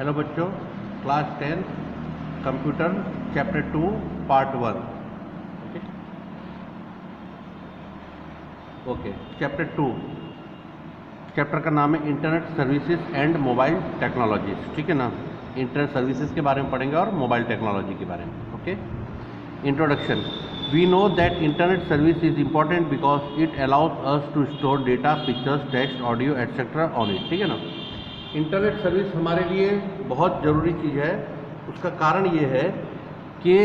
Hello बच्चों, class 10 computer chapter 2 part 1। Okay, chapter 2 chapter का नाम है internet services and mobile technologies. ठीक है ना, इंटरनेट सर्विसेज के बारे में पढ़ेंगे और मोबाइल टेक्नोलॉजी के बारे में। Okay, introduction. We know that internet service is important because it allows us to store data, pictures, text, audio etcetera on it. ठीक है ना, इंटरनेट सर्विस हमारे लिए बहुत ज़रूरी चीज़ है। उसका कारण ये है कि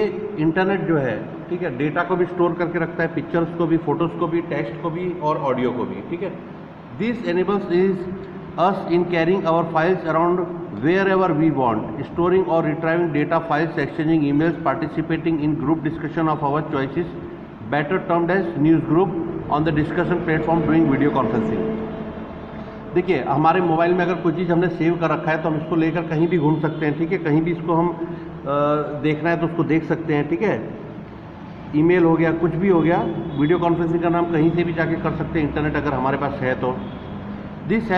इंटरनेट जो है, ठीक है, डेटा को भी स्टोर करके रखता है, पिक्चर्स को भी, फोटोज़ को भी, टेक्स्ट को भी और ऑडियो को भी। ठीक है, this enables is us in carrying our files around wherever we want, storing और retrieving data files, exchanging emails, participating in group discussion of our choices, better termed as news group on the discussion platform doing video conferencing. देखिए, हमारे mobile में अगर कोई चीज़ हमने save कर रखा है तो हम इसको लेकर कहीं भी घूम सकते हैं। ठीक है, कहीं भी इसको हम देखना है तो उसको देख सकते हैं। ठीक है, ईमेल हो गया, कुछ भी हो गया, वीडियो कॉन्फ्रेंसिंग करना हम कहीं से भी जाके कर सकते हैं, इंटरनेट अगर हमारे पास है तो। This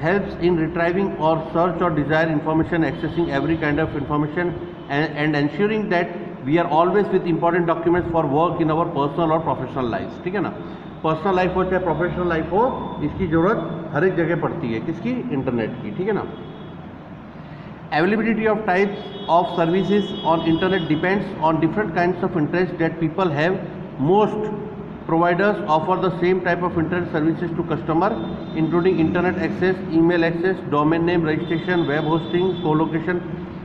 helps in retrieving or search or desire information, accessing every kind of information and ensuring that we are always with important documents for work in our personal or professional lives। ठीक है ना, personal life हो चाहे professional life हो, इसकी ज़रूरत हर एक जगह पड़ती है। किसकी? इंटरनेट की। ठीक है ना, availability of types of services on internet depends on different kinds of interest that people have. Most providers offer the same type of internet services to customer, including internet access, email access, domain name registration, web hosting, co-location।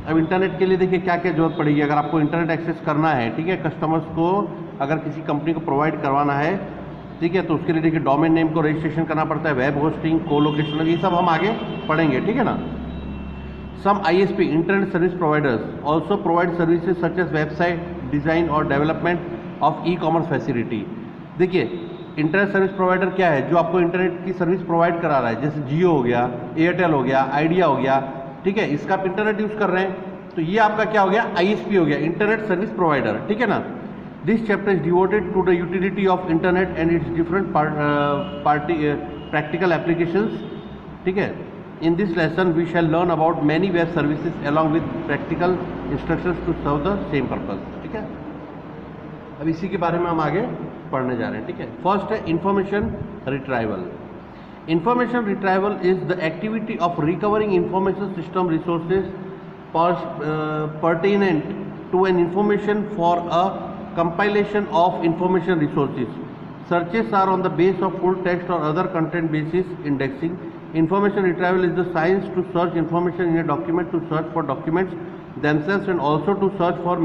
अब internet के लिए देखिए क्या क्या जरूरत पड़ेगी अगर आपको इंटरनेट एक्सेस करना है। ठीक है, कस्टमर्स को अगर किसी कंपनी को प्रोवाइड करवाना है, ठीक है, तो उसके लिए देखिए डोमेन नेम को रजिस्ट्रेशन करना पड़ता है, वेब होस्टिंग, co-location, ये सब हम आगे पढ़ेंगे। ठीक है ना, some ISP internet service providers also provide services such as website design और development of e-commerce facility। देखिए, इंटरनेट सर्विस प्रोवाइडर क्या है? जो आपको इंटरनेट की सर्विस प्रोवाइड करा रहा है, जैसे जियो हो गया, एयरटेल हो गया, आइडिया हो गया। ठीक है, इसका आप इंटरनेट यूज़ कर रहे हैं तो ये आपका क्या हो गया? ISP हो गया, इंटरनेट सर्विस प्रोवाइडर। ठीक है ना, this chapter is devoted to the utility of internet and its different practical applications. ठीक है, in this lesson we shall learn about many web services along with practical instructions to serve the same purpose. ठीक है, अब इसी के बारे में हम आगे पढ़ने जा रहे हैं। ठीक है, फर्स्ट है information retrieval. Information retrieval is the activity of recovering information system resources pertinent to an information for a compilation of information resources. Searches are on the base of full text or other content basis indexing. Information retrieval is the science to search information in a document, to search for documents themselves and also to search for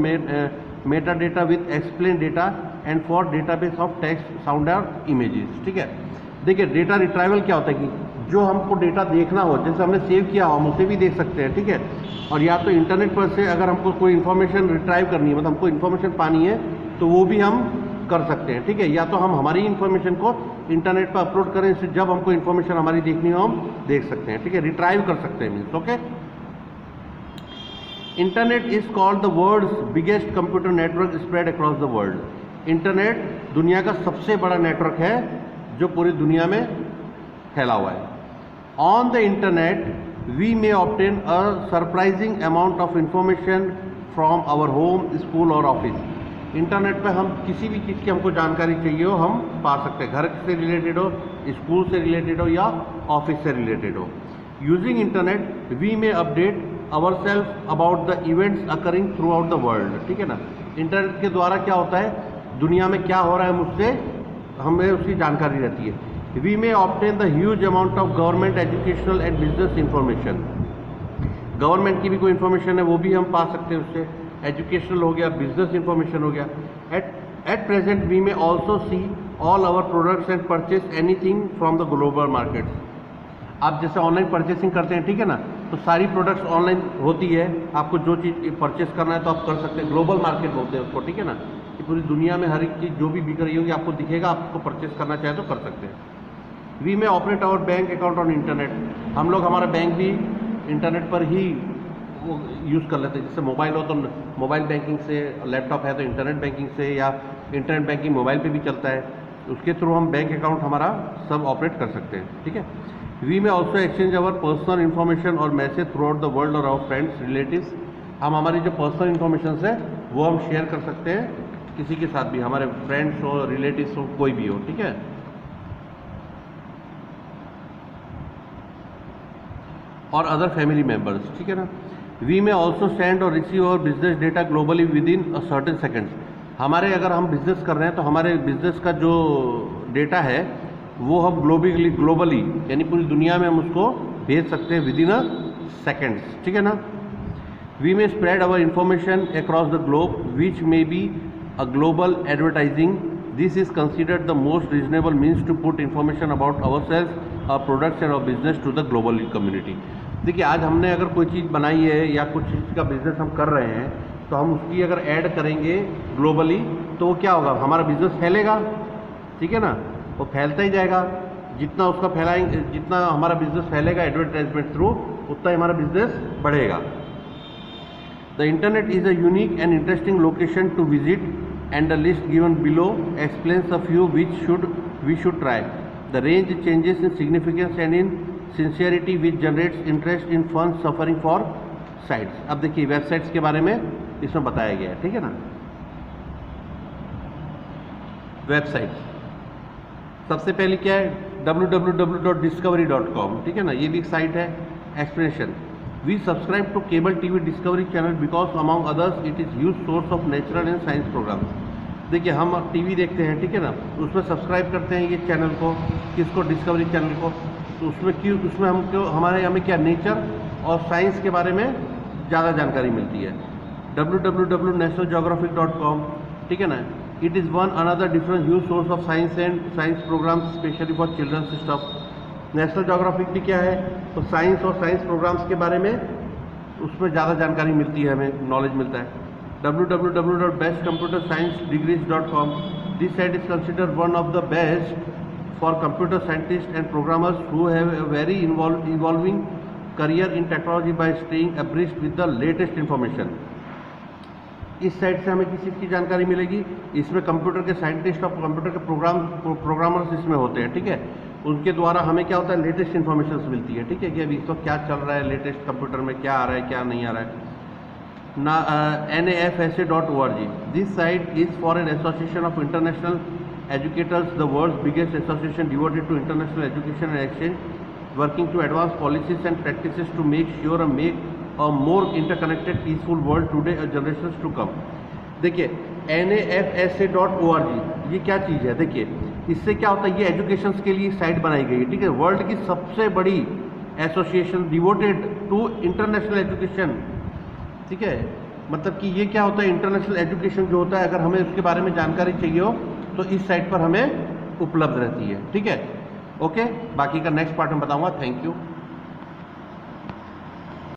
metadata with explained data and for database of text, sound और images। ठीक है, देखिए data retrieval क्या होता है कि जो हमको डेटा देखना हो, जैसे हमने सेव किया हो, हम उसे भी देख सकते हैं। ठीक है, और या तो इंटरनेट पर से अगर हमको कोई इन्फॉर्मेशन रिट्राइव करनी है, मतलब हमको इन्फॉर्मेशन पानी है, तो वो भी हम कर सकते हैं। ठीक है, या तो हम हमारी इन्फॉर्मेशन को इंटरनेट पर अपलोड करें, इससे जब हमको इन्फॉर्मेशन हमारी देखनी हो हम देख सकते हैं। ठीक है, रिट्राइव कर सकते हैं means. Okay, internet is called the world's biggest computer network spread across the world. Internet दुनिया का सबसे बड़ा नेटवर्क है जो पूरी दुनिया में फैला हुआ है। On the internet we may obtain a surprising amount of information from our home, school और ऑफिस। इंटरनेट पे हम किसी भी चीज़ की हमको जानकारी चाहिए हो हम पा सकते हैं, घर से रिलेटेड हो, स्कूल से रिलेटेड हो या ऑफिस से रिलेटेड हो। Using internet we may update our self about the events occurring throughout the world. ठीक है ना, इंटरनेट के द्वारा क्या होता है, दुनिया में क्या हो रहा है मुझसे हमें उसकी जानकारी रहती है। We may obtain the huge amount of government, educational and business information. Government की भी कोई इन्फॉर्मेशन है वो भी हम पा सकते हैं उससे, एजुकेशनल हो गया, बिजनेस इंफॉर्मेशन हो गया। At present we may also see all our products and purchase anything from the global markets. आप जैसे ऑनलाइन परचेसिंग करते हैं, ठीक है ना, तो सारी प्रोडक्ट्स ऑनलाइन होती है, आपको जो चीज़ परचेस करना है तो आप कर सकते हैं। ग्लोबल मार्केट बोलते हैं उसको। ठीक है ना, कि पूरी दुनिया में हर एक चीज़ जो भी बिक रही होगी आपको दिखेगा, आप उसको परचेस करना चाहे तो कर सकते हैं। We may operate our bank account on internet. हम लोग हमारा बैंक भी इंटरनेट पर ही वो यूज़ कर लेते हैं। जैसे मोबाइल हो तो मोबाइल बैंकिंग से, लैपटॉप है तो इंटरनेट बैंकिंग से, या इंटरनेट बैंकिंग मोबाइल पे भी चलता है, उसके थ्रू हम बैंक अकाउंट हमारा सब ऑपरेट कर सकते हैं। ठीक है, we may also exchange our personal information और message throughout the world और आवर फ्रेंड्स रिलेटिव्स। हम हमारी जो पर्सनल इन्फॉर्मेशन है वो हम शेयर कर सकते हैं किसी के साथ भी, हमारे फ्रेंड्स हो, रिलेटिव्स हो, कोई भी हो, ठीक है। और अदर फैमिली मेम्बर्स, ठीक है ना। वी में ऑल्सो सेंड और receive our business data globally with in a certain seconds. हमारे अगर हम बिजनेस कर रहे हैं तो हमारे बिजनेस का जो डेटा है वो हम ग्लोबली यानी पूरी दुनिया में हम उसको भेज सकते हैं विद इन अ सेकेंड्स, ठीक है ना। We may spread our information across the globe which may be a global advertising. This is considered the most reasonable means to put information about our sales, our products and our business to the global community. देखिए आज हमने अगर कोई चीज़ बनाई है या कुछ चीज़ का बिजनेस हम कर रहे हैं तो हम उसकी अगर ऐड करेंगे ग्लोबली तो वो क्या होगा, हमारा बिजनेस फैलेगा, ठीक है ना। वो फैलता ही जाएगा, जितना उसका फैलाएंगे, जितना हमारा बिजनेस फैलेगा एडवर्टाइजमेंट थ्रू, उतना ही हमारा बिजनेस बढ़ेगा। The internet is a unique and interesting location to visit and the list given below explains a few which we should try. The range changes in significance and in sincerity which generates interest in fund suffering for sites. अब देखिए websites के बारे में इसमें बताया गया है, ठीक है ना। वेबसाइट्स सबसे पहले क्या है, www.discovery.com, ठीक है ना, ये भी एक साइट है। Explanation, we subscribe to cable TV Discovery channel because among others it is huge source of natural and science program. देखिए हम टीवी देखते हैं, ठीक है ना, उसमें सब्सक्राइब करते हैं ये चैनल को, किसको, डिस्कवरी चैनल को। तो उसमें क्यों, उसमें हमको हमारे हमें क्या नेचर और साइंस के बारे में ज़्यादा जानकारी मिलती है। www.nationalgeographic.com, ठीक है ना, it is one another different huge source of science and science programs specially for children's stuff. National Geographic भी क्या है, तो साइंस और साइंस प्रोग्राम्स के बारे में उसमें ज़्यादा जानकारी मिलती है, हमें नॉलेज मिलता है। www.bestcomputersciencedegrees.com, this site is considered one of the best for computer scientist and programmers who have a very involving career in technology by staying abreast with the latest information. इस साइट से हमें किस चीज़ की जानकारी मिलेगी, इसमें कंप्यूटर के scientist और कंप्यूटर के प्रोग्रामर्स इसमें होते हैं, ठीक है। उनके द्वारा हमें क्या होता है, लेटेस्ट इन्फॉर्मेशन मिलती है, ठीक है, कि अभी इस वक्त क्या चल रहा है, लेटेस्ट कंप्यूटर में क्या आ रहा है, क्या नहीं आ रहा है ना। NAFSA.org, this site is for an association of international educators, the world's biggest association devoted to international education and exchange, working to advance policies and practices to make sure a more interconnected peaceful world today and generations to come। देखिए NAFSA.org ये क्या चीज़ है, देखिए इससे क्या होता है, ये एजुकेशन के लिए साइट बनाई गई है, ठीक है। वर्ल्ड की सबसे बड़ी association devoted to international education, ठीक है। मतलब कि ये क्या होता है, इंटरनेशनल एजुकेशन जो होता है, अगर हमें उसके बारे में जानकारी चाहिए हो तो इस साइट पर हमें उपलब्ध रहती है, ठीक है। ओके, बाकी का नेक्स्ट पार्ट में बताऊँगा। Thank you.